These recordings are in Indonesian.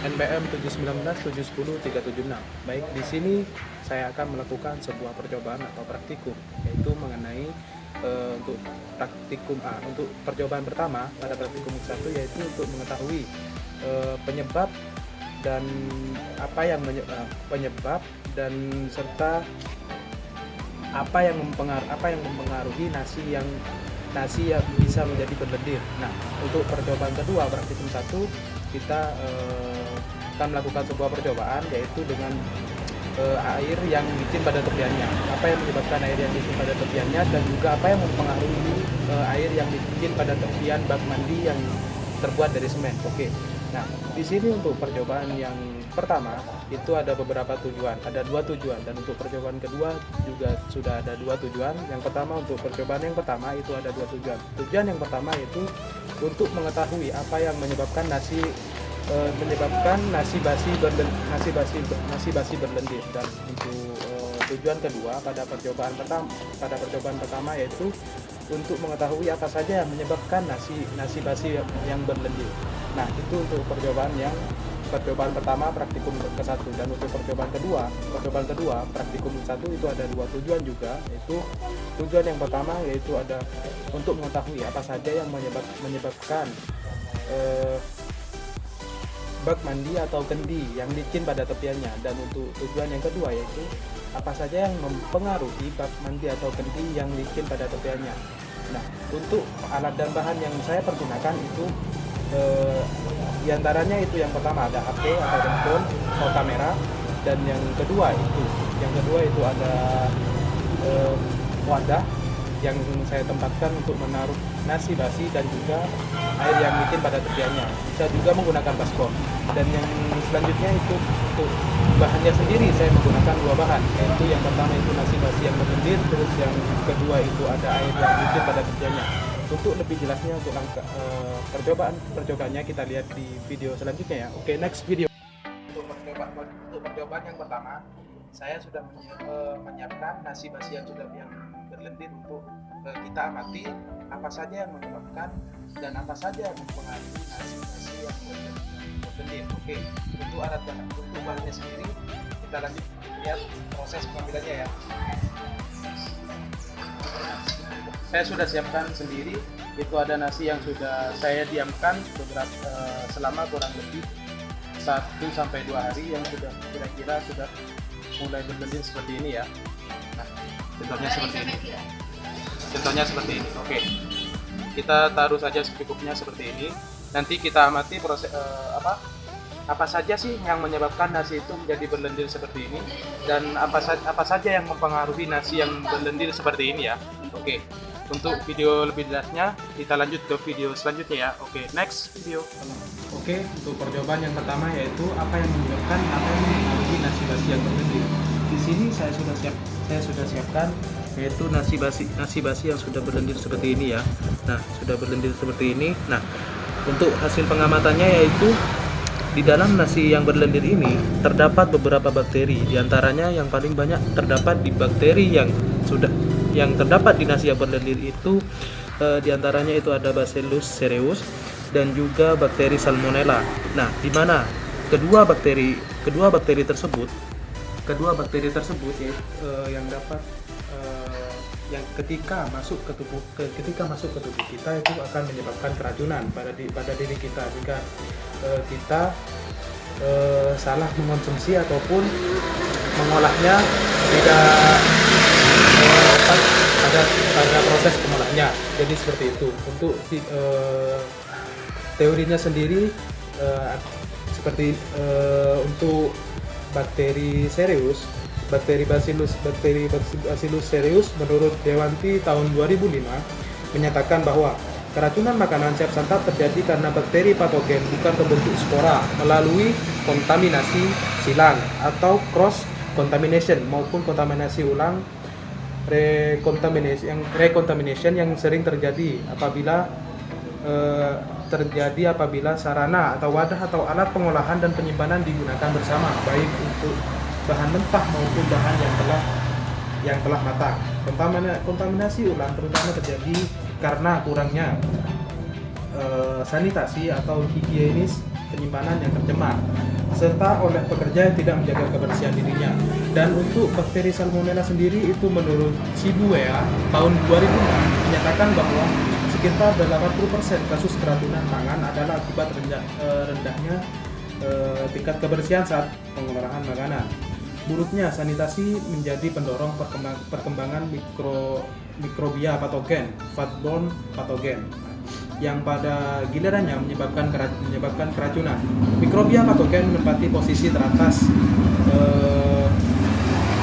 NBM 719 710 376. Baik, di sini saya akan melakukan sebuah percobaan atau praktikum, yaitu mengenai untuk praktikum A. Untuk percobaan pertama pada praktikum 1 yaitu untuk mengetahui penyebab dan penyebab dan serta apa yang mempengaruhi nasi yang bisa menjadi berlendir. Nah, untuk percobaan kedua praktikum 1 kita akan melakukan sebuah percobaan, yaitu dengan air yang licin pada tepiannya. Apa yang menyebabkan air yang licin pada tepiannya, dan juga apa yang mempengaruhi air yang licin pada tepian bak mandi yang terbuat dari semen. Oke. Nah, di sini untuk percobaan yang pertama itu ada beberapa tujuan, ada 2 tujuan, dan untuk percobaan kedua juga sudah ada 2 tujuan. Yang pertama, untuk percobaan yang pertama itu ada 2 tujuan. Tujuan yang pertama itu untuk mengetahui apa yang menyebabkan nasi basi berlendir, dan untuk tujuan kedua pada percobaan pertama yaitu untuk mengetahui apa saja yang menyebabkan nasi basi yang berlendir. Nah, itu untuk percobaan pertama praktikum ke-1. Dan untuk percobaan kedua praktikum 1 itu ada 2 tujuan juga, yaitu tujuan yang pertama yaitu ada untuk mengetahui apa saja yang menyebabkan bak mandi atau kendi yang licin pada tepiannya. Dan untuk tujuan yang kedua yaitu apa saja yang mempengaruhi bak mandi atau kendi yang licin pada tepiannya. Nah, untuk alat dan bahan yang saya pergunakan itu diantaranya itu yang pertama ada HP atau handphone atau kamera, dan yang kedua itu ada wadah yang saya tempatkan untuk menaruh nasi basi dan juga air yang licin pada tepiannya. Bisa juga menggunakan baskom. Dan yang selanjutnya itu untuk bahannya sendiri saya menggunakan 2 bahan, yaitu yang pertama itu nasi basi yang berlendir, terus yang kedua itu ada air yang licin pada tepiannya. Untuk lebih jelasnya untuk percobaannya kita lihat di video selanjutnya ya. Oke, next video. Untuk percobaan yang pertama, saya sudah menyiapkan nasi basi yang berlendir untuk kita amati apa saja yang menyebabkan dan apa saja yang mempengaruhi nasi basi yang berlendir. Oke, untuk bahannya sendiri kita lanjut lihat proses pengambilannya ya. Saya sudah siapkan sendiri, itu ada nasi yang sudah saya diamkan selama kurang lebih 1-2 hari, yang sudah kira-kira sudah mulai berlendir seperti ini ya. Nah, contohnya seperti ini. Oke, kita taruh saja secukupnya seperti ini. Nanti kita amati proses apa saja sih yang menyebabkan nasi itu menjadi berlendir seperti ini, dan apa saja yang mempengaruhi nasi yang berlendir seperti ini ya. Oke, untuk video lebih jelasnya kita lanjut ke video selanjutnya ya. Oke, next video. Oke, untuk percobaan yang pertama yaitu apa yang mempengaruhi nasi basi yang berlendir. Di sini saya sudah siapkan yaitu nasi basi yang sudah berlendir seperti ini ya. Nah, sudah berlendir seperti ini. Nah, untuk hasil pengamatannya yaitu di dalam nasi yang berlendir ini terdapat beberapa bakteri. Di antaranya yang paling banyak terdapat di bakteri yang terdapat di nasi yang berlendir itu, di antaranya itu ada Bacillus cereus dan juga bakteri Salmonella. Nah, di mana kedua bakteri tersebut yang dapat yang ketika masuk ke tubuh kita itu akan menyebabkan keracunan pada diri kita jika kita salah mengonsumsi ataupun mengolahnya tidak pada proses pengolahnya. Jadi seperti itu. Untuk teorinya sendiri seperti untuk bakteri Bacillus cereus, menurut Dewanti tahun 2005 menyatakan bahwa keracunan makanan siap santap terjadi karena bakteri patogen bukan pembentuk spora melalui kontaminasi silang atau cross contamination maupun kontaminasi ulang recontamination yang sering terjadi apabila sarana atau wadah atau alat pengolahan dan penyimpanan digunakan bersama, baik untuk bahan mentah maupun bahan yang telah matang. Kontaminasi ulang terutama terjadi karena kurangnya sanitasi atau higienis penyimpanan yang tercemar, serta oleh pekerja yang tidak menjaga kebersihan dirinya. Dan untuk bakteri Salmonella sendiri itu menurut Shibuya tahun 2006 menyatakan bahwa sekitar 80% kasus keracunan tangan adalah akibat rendahnya tingkat kebersihan saat pengolahan makanan. Buruknya sanitasi menjadi pendorong perkembangan mikrobia patogen, foodborne patogen, yang pada gilirannya menyebabkan keracunan. Mikrobia patogen menempati posisi teratas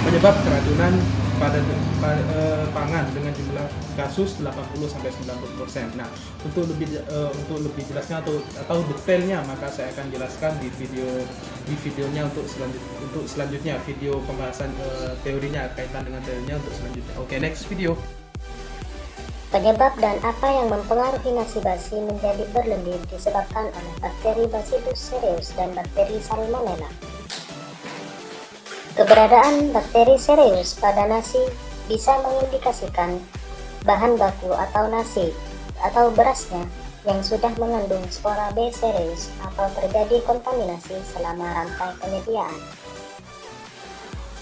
penyebab keracunan pada pangan dengan jumlah kasus 80-90%. Nah, untuk lebih jelasnya atau detailnya, maka saya akan jelaskan di videonya untuk selanjutnya, video pembahasan teorinya, kaitan dengan teorinya untuk selanjutnya. Oke, next video. Penyebab dan apa yang mempengaruhi nasi basi menjadi berlendir disebabkan oleh bakteri Bacillus cereus dan bakteri Salmonella. Keberadaan bakteri cereus pada nasi bisa mengindikasikan bahan baku atau nasi atau berasnya yang sudah mengandung spora B. cereus atau terjadi kontaminasi selama rantai penyediaan.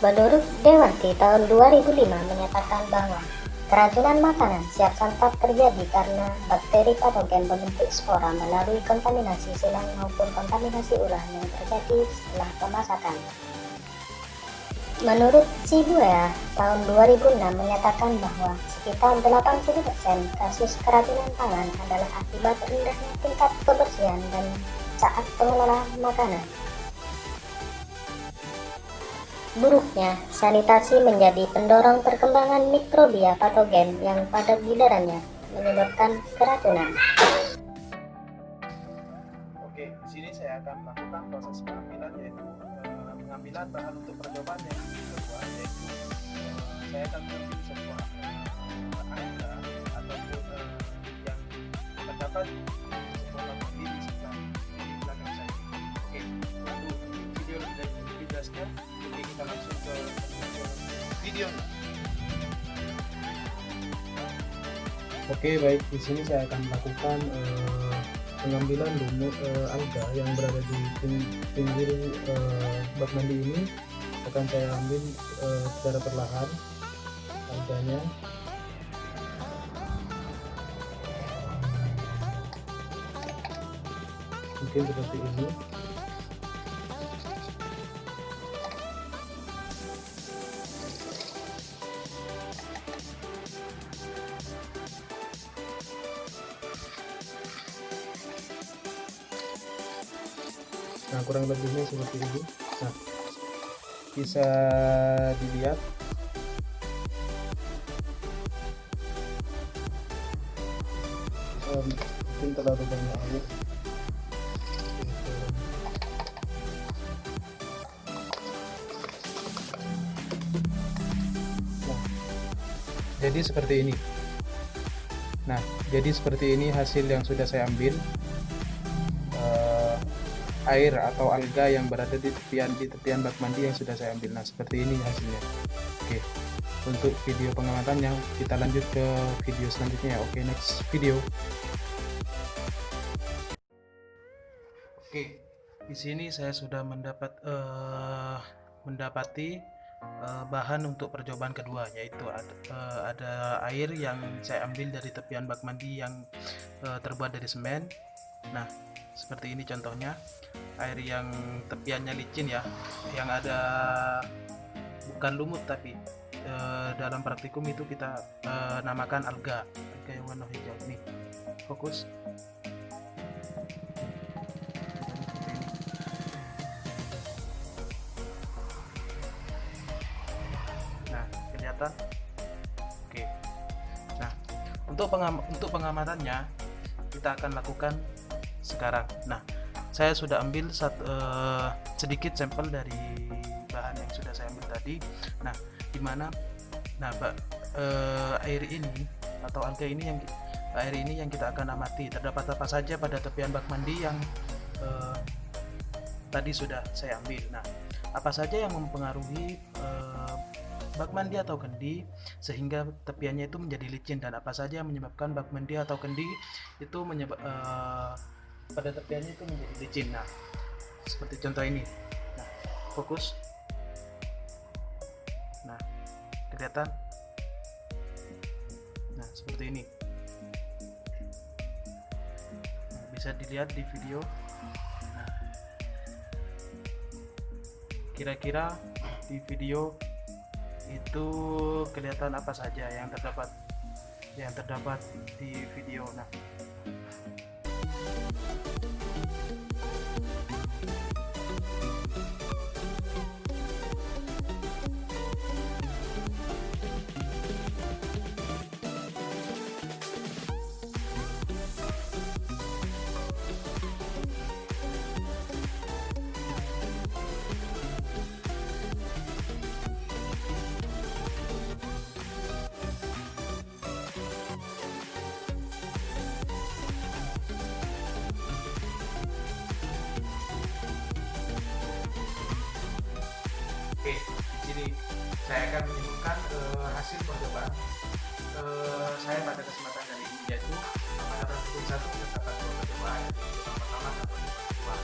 Menurut Dewanti tahun 2005 menyatakan bahwa keracunan makanan siap santap terjadi karena bakteri patogen membentuk spora melalui kontaminasi silang maupun kontaminasi ulang yang terjadi setelah pemasakan. Menurut Shibuya tahun 2006 menyatakan bahwa sekitar 80% kasus keracunan tangan adalah akibat rendahnya tingkat kebersihan dan saat pengelolaan makanan. Buruknya sanitasi menjadi pendorong perkembangan mikrobia patogen yang pada gilirannya menyebabkan keracunan. Oke, di sini saya akan melakukan proses pengambilan, yaitu pengambilan bahan untuk percobaan yang kedua, yaitu saya akan mengambil sebuah alga ataupun yang terdapat sebuah bakteri di sebelah belakang saya. Oke, untuk video lebih jelasnya, oke, kita langsung ke video. Oke, baik, di sini saya akan melakukan pengambilan lumut alga yang berada di pinggir bak mandi ini. Akan saya ambil secara perlahan alganya. Mungkin seperti ini. Nah, kurang lebihnya seperti ini. Nah, bisa dilihat mungkin terlalu banyak air. Nah, jadi seperti ini. Nah, jadi seperti ini hasil yang sudah saya ambil. Air atau alga yang berada di tepian bak mandi yang sudah saya ambil. Nah, seperti ini hasilnya. Oke, untuk video pengamatannya kita lanjut ke video selanjutnya. Oke, next video. Oke, di sini saya sudah mendapati bahan untuk percobaan kedua, yaitu ada air yang saya ambil dari tepian bak mandi yang terbuat dari semen. Nah, seperti ini contohnya, air yang tepiannya licin ya, yang ada bukan lumut tapi dalam praktikum itu kita namakan alga yang warna hijau. Nih, fokus. Nah, kelihatan. Oke. Nah, untuk pengamatannya kita akan lakukan sekarang. Nah, saya sudah ambil sedikit sampel dari bahan yang sudah saya ambil tadi. Nah, dimana air ini atau alga ini yang kita akan amati terdapat apa saja pada tepian bak mandi yang tadi sudah saya ambil. Nah, apa saja yang mempengaruhi bak mandi atau kendi sehingga tepiannya itu menjadi licin, dan apa saja yang menyebabkan bak mandi atau kendi itu pada tepiannya itu menjadi licin. Nah, seperti contoh ini. Nah, fokus. Nah, kelihatan. Nah, seperti ini. Nah, bisa dilihat di video. Nah, kira-kira di video itu kelihatan apa saja yang terdapat di video. Nah, oke, di sini saya akan menunjukkan hasil percobaan saya pada kesempatan kali ini, yaitu pada pertemuan satu terdapat dua percobaan. Yang pertama dan kedua.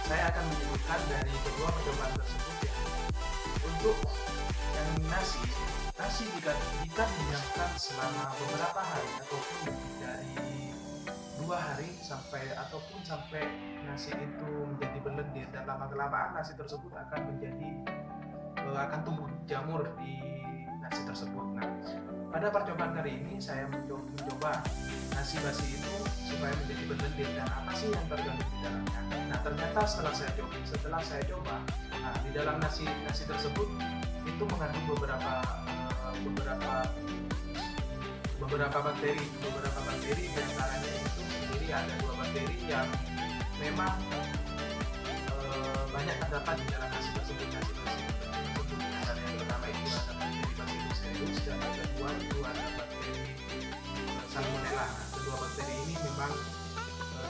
Saya akan menyebutkan dari kedua percobaan tersebut ya. Untuk yang nasi jika didiamkan selama beberapa hari ataupun lebih dari 2 hari sampai nasi itu menjadi berlendir, dan lama kelamaan nasi tersebut akan tumbuh jamur di nasi tersebut. Nah, pada percobaan kali ini saya mencoba nasi basi itu supaya menjadi berlendir, dan apa sih yang tergandung di dalamnya. Nah, ternyata setelah saya coba, nah, di dalam nasi tersebut itu mengandung beberapa bakteri. Di antaranya itu sendiri ada 2 bakteri yang memang banyak terdapat di dalam nasi tersebut. Yang pertama itu ada bakteri Bacillus cereus, dan yang kedua itu ada bakteri Salmonella. Nah, kedua bakteri ini memang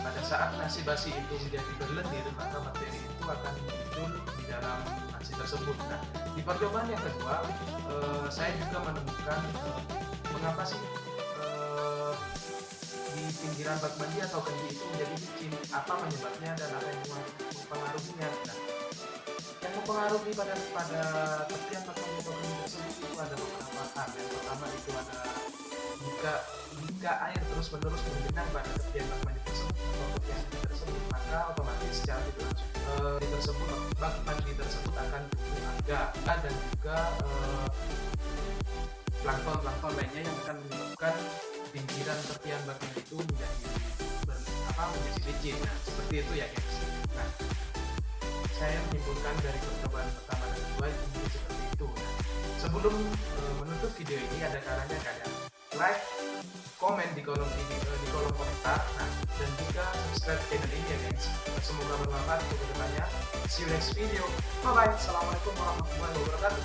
pada saat nasi basi itu menjadi berlendir, maka bakteri itu akan muncul di dalam nasi tersebut. Nah, di percobaan yang kedua saya juga menemukan mengapa sih di pinggiran bak mandi atau kendi itu menjadi licin, apa penyebabnya dan apa yang mempengaruhinya. Nah, yang mempengaruhi pada tepian bak mandi atau kendi tersebut itu ada beberapa hal. Yang pertama itu ada jika air terus-menerus menggenang pada tepian bak mandi tersebut atau tepian tersebut, maka otomatis secara bak mandi tersebut akan tumbuh alga dan juga plankton lainnya yang akan menyebabkan pinggiran tepian bak mandi itu menjadi licin. Nah, seperti itu ya guys. Nah, saya menyimpulkan dari percobaan pertama dan kedua itu seperti itu. Nah, sebelum menutup video ini, ada kalanya kalian like, komen di kolom komentar, nah, dan juga subscribe channel ini ya guys. Semoga bermanfaat untuk kedepannya. See you next video. Bye bye. Assalamualaikum warahmatullahi wabarakatuh.